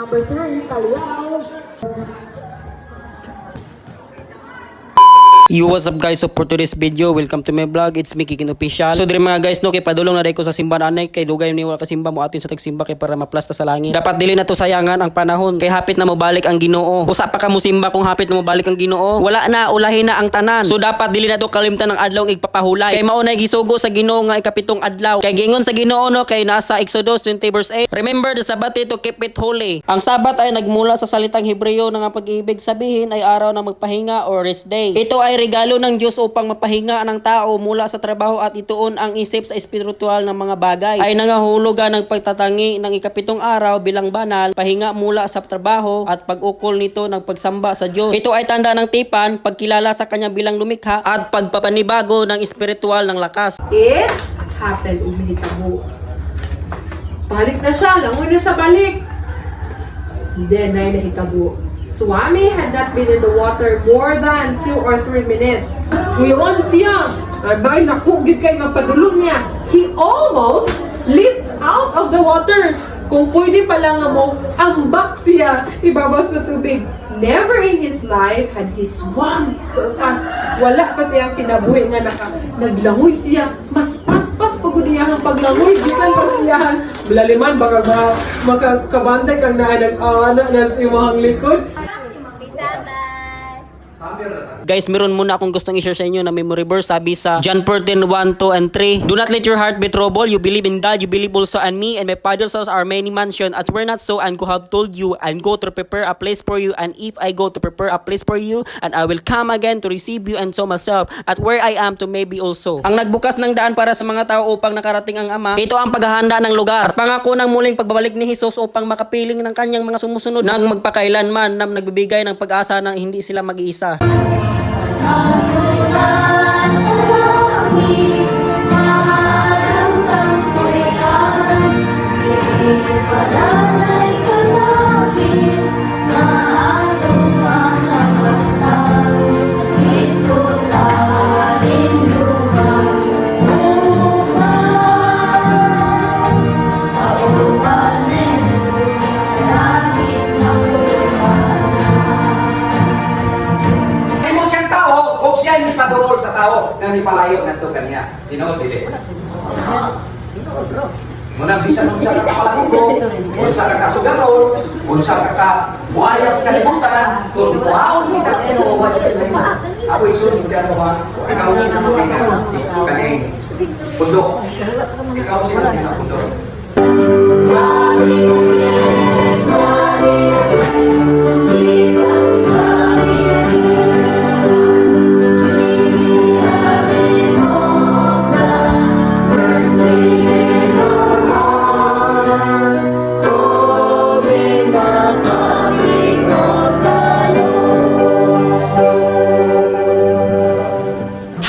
number 3, Kalyaw. Yo, what's up guys? So for today's video, welcome to my vlog. It's me, Kikin Official. So dire mga guys, no, kay padulong na day ko sa simbahan anay, kay dugay ni wala ka simba mo atin sa tagsimba kay para maplasta sa langit. Dapat dili na to sayangan ang panahon, kay hapit na mo balik ang Ginoo. Usa pa ka mo simba kung hapit na mo balik ang Ginoo. Wala na, ulahin na ang tanan. So dapat dili na to kalimtan ng adlaw ng igpapahulay. Kay mao nay gisugo sa Ginoo nga ikapitong adlaw. Kay giingon sa Ginoo no, kay nasa Exodus 20 verse 8. Remember the Sabbath to keep it holy. Ang Sabat ay nagmula sa salitang Hebreo na nga pag-ibig sabihin ay araw ng magpahinga or rest day. Ito ay regalo ng Diyos upang mapahinga ng tao mula sa trabaho at ituon ang isip sa espiritual ng mga bagay. Ay nangahulugan ng pagtatangi ng ikapitong araw bilang banal, pahinga mula sa trabaho at pag-ukol nito ng pagsamba sa Diyos. Ito ay tanda ng tipan, pagkilala sa Kanya bilang lumikha at pagpapanibago ng espiritual ng lakas. It happened, uminitabo. Balik na siya, langoy na siya balik. Then, ay nahitabo. Swami had not been in the water more than 2 or 3 minutes. Ngayon siya, ay nakugid kay nga padulong niya. He almost leaped out of the water. Kung pwede pala nga mo, ambak siya ibabaw sa tubig. Never in his life had he swum so fast. Wala pa siyang kinabuhi nga naglangoy siya. Mas paspas pagod niya ang paglangoy. Gikan pa siya. Malaliman, baka makakabantay kang naanak na si Mahang likod. Guys, meron muna akong gustong i-share sa inyo na memory verse. Sabi sa John 14, 1, 2, and 3. Do not let your heart be troubled. You believe in God, you believe also in me. And my Father's house are many mansions. At were not so, and go have told you, and go to prepare a place for you. And if I go to prepare a place for you, and I will come again to receive you, and so myself, at where I am to maybe also. Ang nagbukas ng daan para sa mga tao upang nakarating ang Ama, ito ang paghahanda ng lugar. At pangako ng muling pagbabalik ni Jesus upang makapiling ng kanyang mga sumusunod nang magpakailanman na nagbibigay ng pag-asa na hindi sila mag-iisa. sa tao nga ni palayo ngadto kaniya. Tinuod dili. Muna bisa nung sa kapalago, unsa ka kasugaron, unsa ka buayas kalibutan, kung buhaon kita sa ino wa ako isun hindi ako ba ikaw sino mo kani pundok ikaw sino na pundok.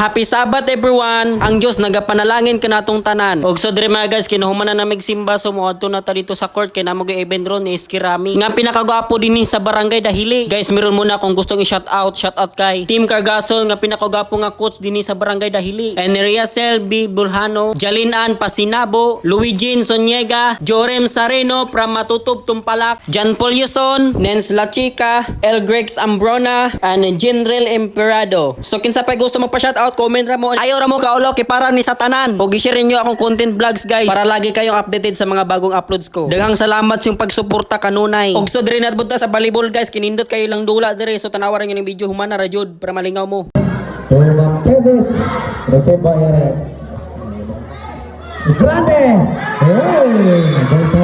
Happy Sabbath everyone! Ang Diyos nagapanalangin ka natong tanan. Og so dire mga guys, kinuhuman na namig simba, so muadto na ta dito sa court kay namo gi event ron ni Iskirami. Nga pinakagwapo din sa barangay Dahili. Guys, meron muna akong gustong i-shout out kay Team Cargasol nga pinakagwapo nga coach din sa barangay Dahili. Eneria Selby Bulhano, Jalinan Pasinabo, Luigin Sonyega, Jorem Sareno from Matutub Tumpalak, Jan Paul Yuson, Nens La Chica, El Grex Ambrona, and General Emperado. So kinsa pa gusto magpa-shout out, comment ra mo. Ayaw ra mo kaulo kay para ni satanan. Og i-share niyo akong content vlogs guys para lagi kayong updated sa mga bagong uploads ko. Daghang salamat sa pagsuporta kanunay. Og so dire na budta sa volleyball guys, kinindot kayo lang dula dire, so tanawa ra niyo ng video humana ra jud para malingaw mo.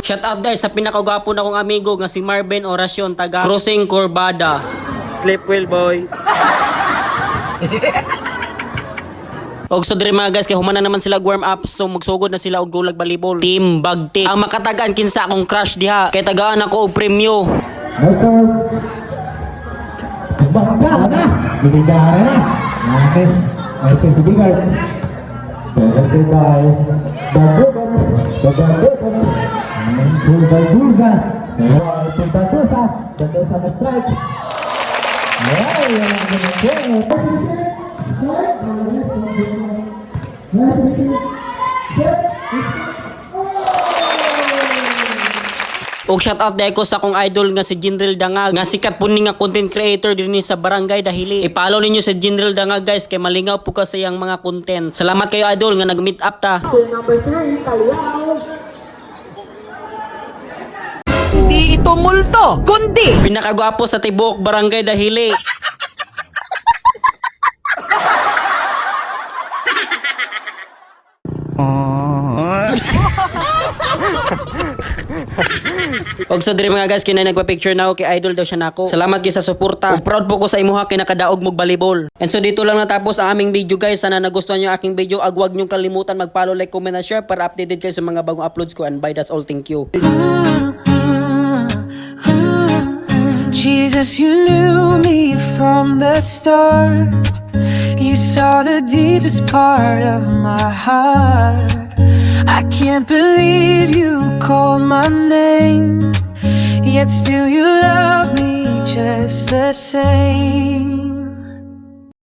Shout out guys sa pinakagwapo na kong amigo nga si Marvin Oracion taga Crossing Corbada. Sleep well boy. Og so dire mga guys, kay humana naman sila warm up, so magsugod na sila og gulag volleyball. Team Bagtik ang makatagaan kinsa akong crush diha, kay tagaan ako og premyo. Bangka na, binigara na. Okay, okay, sige guys. Okay, bye. Bulbuza. Bulbuza na strike. Og shout out dahil ko sa akong idol nga si General Dangag, nga sikat po ni nga content creator din sa Barangay Dahili. I-follow ninyo si General Dangag guys, kay malingaw po kasi ang mga content. Salamat kayo idol nga nag-meet up ta. Number 3, Kalyaw. Hindi ito multo, kundi Pinakagwapo sa Tibok, Barangay Dahili. Og so diri mga guys, kinay nagpa-picture na ako kay idol daw siya nako. Salamat kay sa suporta. Ug proud po ko sa imuha kay nakadaog mog volleyball. And so dito lang natapos ang aming video guys. Sana nagustuhan niyo ang aking video. Ag wag niyo kalimutan mag-follow, like, comment, and share para updated kayo sa mga bagong uploads ko. And bye, that's all. Thank you. Jesus, you knew me from the start. You saw the deepest part of my heart. I can't believe you called my name, yet still you love me just the same.